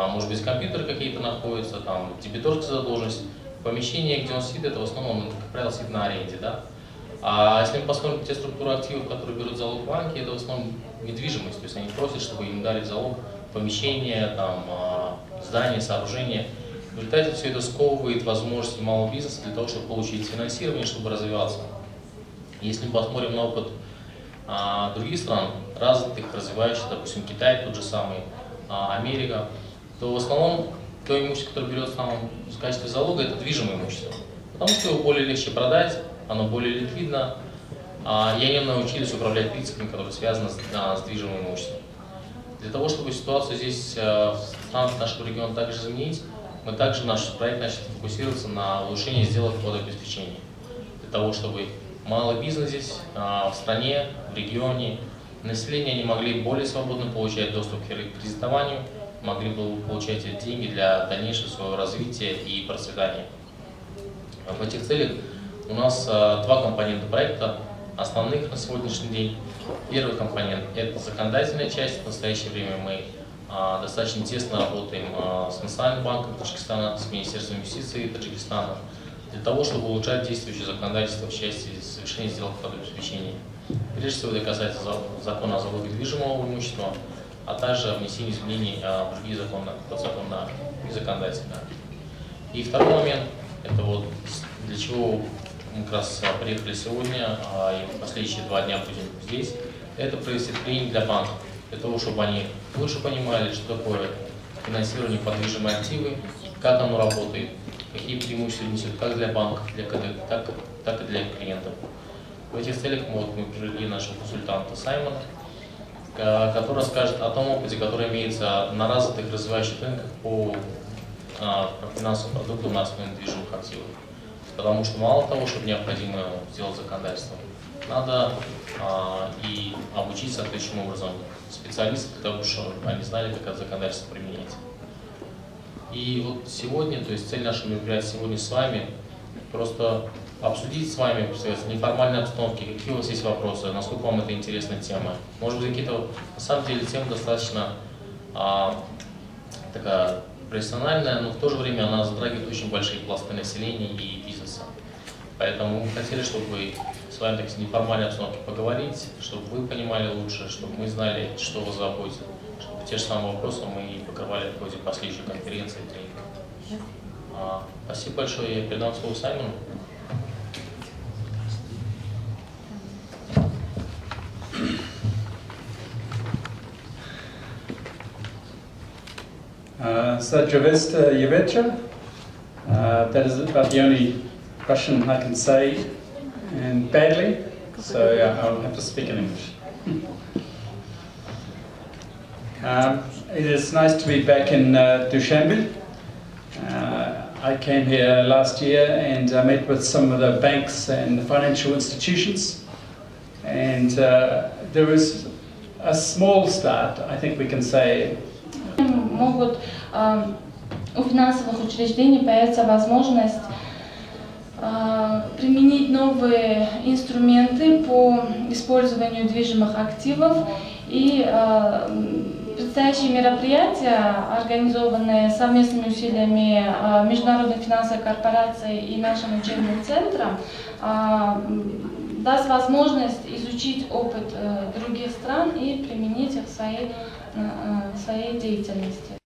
может быть, компьютеры какие-то находятся, там дебиторская задолженность. Помещение, где он сидит, это в основном, как правило, сидит на аренде, да? А если мы посмотрим те структуры активов, которые берут залог банки, это в основном недвижимость, то есть они просят, чтобы им дали залог помещения, там, здания, сооружения. В результате все это сковывает возможности малого бизнеса для того, чтобы получить финансирование, чтобы развиваться. Если мы посмотрим на опыт других стран, развитых, развивающихся, допустим, Китай, тот же самый, Америка, то в основном то имущество, которое берет в качестве залога, это движимое имущество. Потому что его более легче продать, оно более ликвидно, и они научились управлять рисками, которые связаны с движимым имуществом. Для того, чтобы ситуацию здесь в странах нашего региона также изменить, мы также наш проект начали фокусироваться на улучшении сделок подобеспечения. Для того, чтобы малый бизнес здесь, в стране, в регионе, население они могли более свободно получать доступ к кредитованию, могли бы получать эти деньги для дальнейшего своего развития и процветания. В этих целях у нас два компонента проекта, основных на сегодняшний день. Первый компонент – это законодательная часть. В настоящее время мы достаточно тесно работаем с Национальным банком Таджикистана, с Министерством инвестиций Таджикистана, для того, чтобы улучшать действующее законодательство в части совершения сделок подобеспечения. Прежде всего, это касается закона о залоге движимого имущества, а также внесения изменений в другие подзаконные законодательства. И второй момент – это вот для чего мы как раз приехали сегодня, и последующие 2 дня будем здесь, это провести тренинг для банков, для того, чтобы они лучше понимали, что такое финансирование под движимые активы, как оно работает, какие преимущества несет как для банков, так и для клиентов. В этих целях мы привели нашего консультанта Саймона, который расскажет о том опыте, который имеется на развитых развивающих рынках по финансовым продуктам на основе недвижимых активов. Потому что мало того, чтобы необходимо сделать законодательство, надо и обучить соответствующим образом специалистов, для того, чтобы они знали, как это законодательство применять. И вот сегодня, то есть цель нашего мероприятия сегодня с вами, просто обсудить с вами в неформальной обстановке, какие у вас есть вопросы, насколько вам это интересная тема. Может быть, какие-то, на самом деле, тема достаточно такая профессиональная, но в то же время она затрагивает очень большие пласты населения и бизнеса. Поэтому мы хотели, чтобы вы с вами в неформальной обстановке поговорить, чтобы вы понимали лучше, чтобы мы знали, что вас заботит, чтобы те же самые вопросы мы покрывали в ходе последующей конференции и тренинга. Спасибо большое. Я передам слово Саймону. Zdravstvuyte Yevecha. That is about the only Russian I can say, and badly, so I'll have to speak in English. It is nice to be back in Dushanbe. I came here last year and I met with some of the banks and financial institutions, and there is a small start, I think we can say. Могут у финансовых учреждений появится возможность применить новые инструменты по использованию движимых активов, и предстоящие мероприятия, организованные совместными усилиями Международной финансовой корпорации и нашим учебным центром, даст возможность изучить опыт других стран и применить их в своей деятельности.